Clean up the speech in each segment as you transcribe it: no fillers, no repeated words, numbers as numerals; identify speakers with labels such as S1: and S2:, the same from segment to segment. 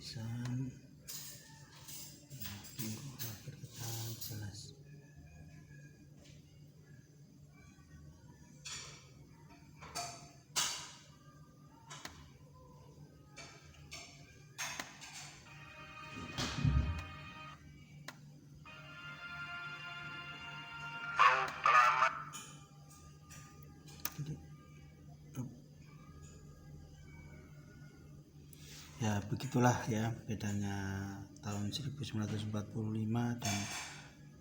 S1: tulisan huruf akhir kata jelas. Ya begitulah ya bedanya tahun 1945 dan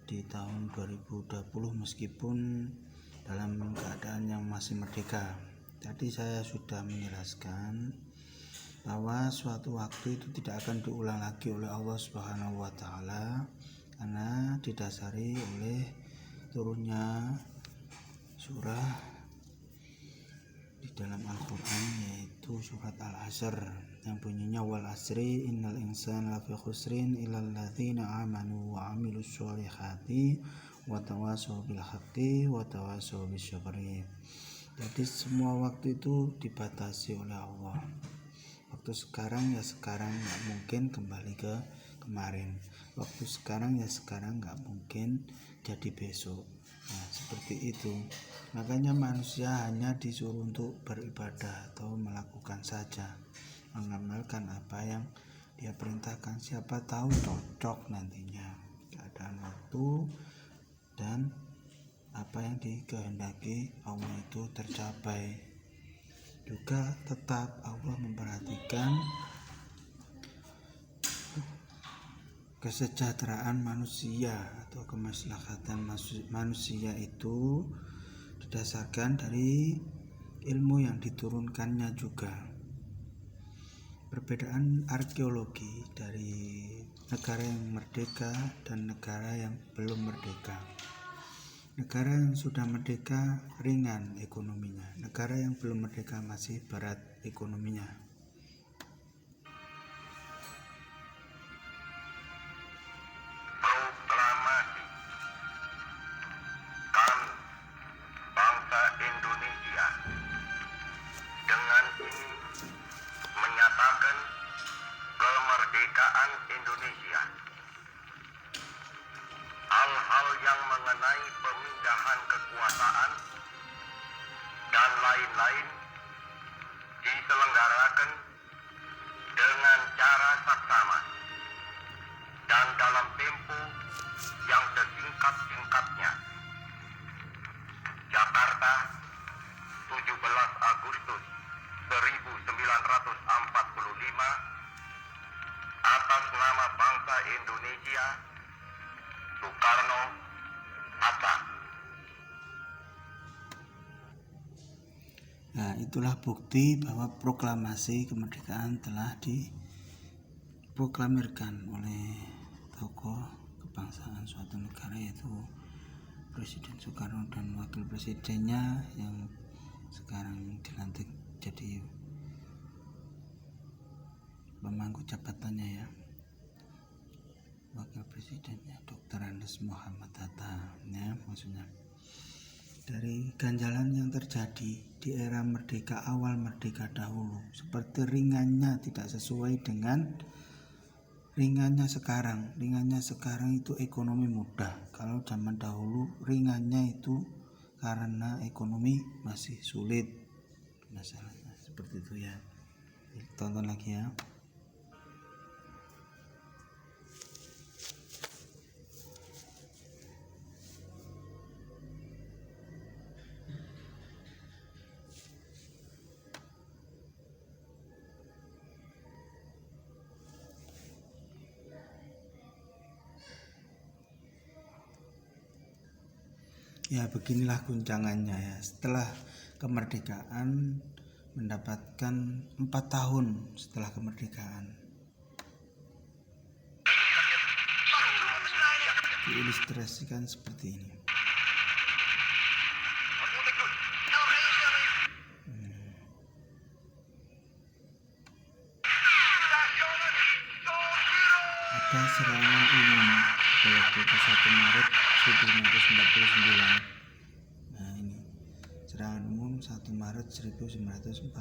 S1: di tahun 2020 meskipun dalam keadaan yang masih merdeka. Tadi saya sudah menjelaskan bahwa suatu waktu itu tidak akan diulang lagi oleh Allah Subhanahu wa taala karena didasari oleh turunnya surah di dalam Al-Quran, yaitu surat Al-Asr yang bunyinya wal asri innal insana lafi khusrin illal ladzina amanu wa amilus sholihati wa tawassaw bil haqqi wa tawassaw bis sabri. Jadi semua waktu itu dibatasi oleh Allah. Waktu sekarang ya sekarang, nggak mungkin kembali ke kemarin. Waktu sekarang ya sekarang, nggak mungkin jadi besok. Nah, seperti itu. Makanya manusia hanya disuruh untuk beribadah atau melakukan saja, mengamalkan apa yang dia perintahkan. Siapa tahu cocok nantinya keadaan waktu dan apa yang dikehendaki Allah itu tercapai. Juga tetap Allah memperhatikan kesejahteraan manusia atau kemaslahatan manusia itu didasarkan dari ilmu yang diturunkannya juga. Perbedaan arkeologi dari negara yang merdeka dan negara yang belum merdeka. Negara yang sudah merdeka ringan ekonominya, negara yang belum merdeka masih berat ekonominya.
S2: Proklamasi kami bangsa Indonesia dengan ini menyatakan kemerdekaan Indonesia. Hal-hal yang mengenai pemindahan kekuasaan dan lain-lain diselenggarakan dengan cara saksama dan dalam tempo yang sesingkat-singkatnya. Jakarta, 17 Agustus 1945, atas nama bangsa Indonesia, Soekarno Hatta.
S1: Nah, itulah bukti bahwa proklamasi kemerdekaan telah diproklamirkan oleh tokoh kebangsaan suatu negara, yaitu Presiden Soekarno dan wakil presidennya yang sekarang dilantik jadi pemangku jabatannya ya, wakil presidennya Dr. Andes Muhammad Hatta ya, maksudnya dari ganjalan yang terjadi di era merdeka, awal merdeka dahulu, seperti ringannya tidak sesuai dengan ringannya sekarang. Ringannya sekarang itu ekonomi mudah, kalau zaman dahulu ringannya itu karena ekonomi masih sulit masalahnya. Seperti itu ya, tonton lagi ya. Ya beginilah guncangannya ya. Setelah kemerdekaan, mendapatkan 4 tahun setelah kemerdekaan, diilustrasikan seperti ini. Ada serangan umum pada 21 Maret 1949. Nah ini serangan umum 1 Maret 1949.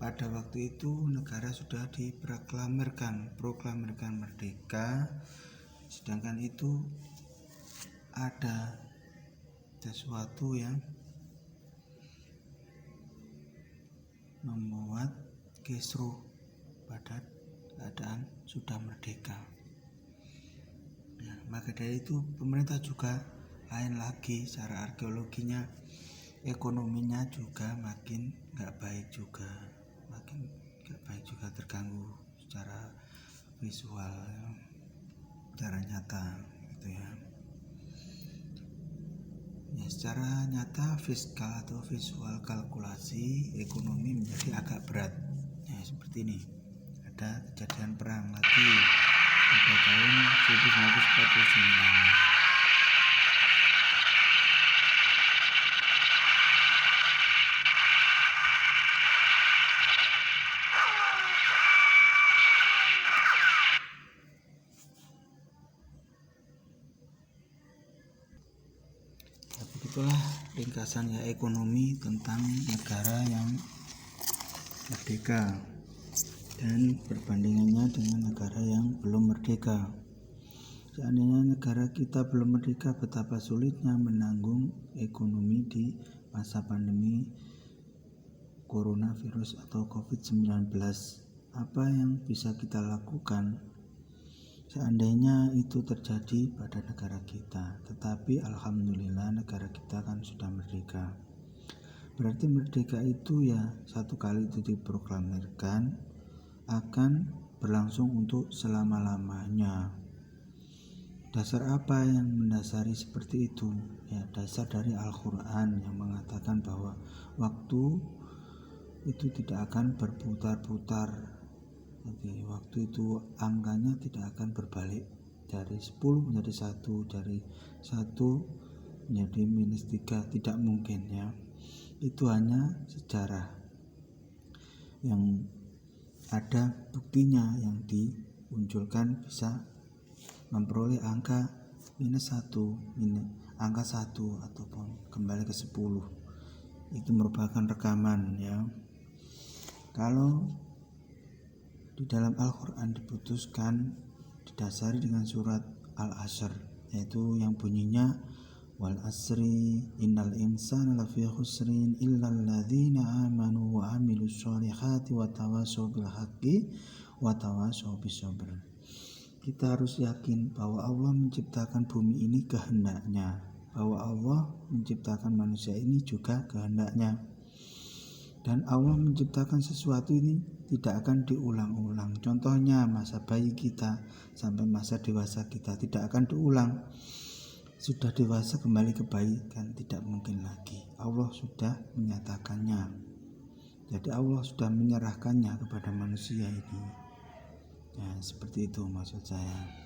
S1: Pada waktu itu negara sudah diproklamirkan merdeka, sedangkan itu ada sesuatu yang membuat kisruh pada keadaan sudah merdeka. Maka dari itu pemerintah juga lain lagi, secara arkeologinya, ekonominya juga makin nggak baik juga, terganggu secara visual, secara nyata gitu ya. Secara nyata fiskal atau visual kalkulasi ekonomi menjadi agak berat. Seperti ini, ada kejadian perang lagi pada tahun 1949. Begitulah ringkasannya ekonomi tentang negara yang merdeka dan perbandingannya dengan negara yang belum merdeka. Seandainya negara kita belum merdeka, betapa sulitnya menanggung ekonomi di masa pandemi coronavirus atau COVID-19. Apa yang bisa kita lakukan seandainya itu terjadi pada negara kita? Tetapi alhamdulillah negara kita kan sudah merdeka. Berarti merdeka itu ya satu kali itu diproklamirkan akan berlangsung untuk selama-lamanya. Dasar apa yang mendasari seperti itu? Ya, dasar dari Al-Quran yang mengatakan bahwa waktu itu tidak akan berputar-putar. Jadi waktu itu angkanya tidak akan berbalik dari 10 menjadi 1, dari 1 menjadi -3, tidak mungkin ya. Itu hanya sejarah yang ada buktinya, yang dimunculkan bisa memperoleh angka -1, angka 1 ataupun kembali ke 10. Itu merupakan rekaman ya. Kalau di dalam Al-Quran diputuskan didasari dengan surat Al-Asr, yaitu yang bunyinya wal asri innal insana lafi khusrin illal ladzina amanu wa amilus sholihati wa tawassaw bil haqqi wa tawassaw bis sabr. Kita harus yakin bahwa Allah menciptakan bumi ini kehendaknya, bahwa Allah menciptakan manusia ini juga kehendaknya, dan Allah menciptakan sesuatu ini tidak akan diulang-ulang. Contohnya masa bayi kita sampai masa dewasa kita tidak akan diulang. Sudah dewasa kembali ke bayi kan tidak mungkin lagi. Allah sudah menyatakannya. Jadi Allah sudah menyerahkannya kepada manusia ini. Ya, seperti itu maksud saya.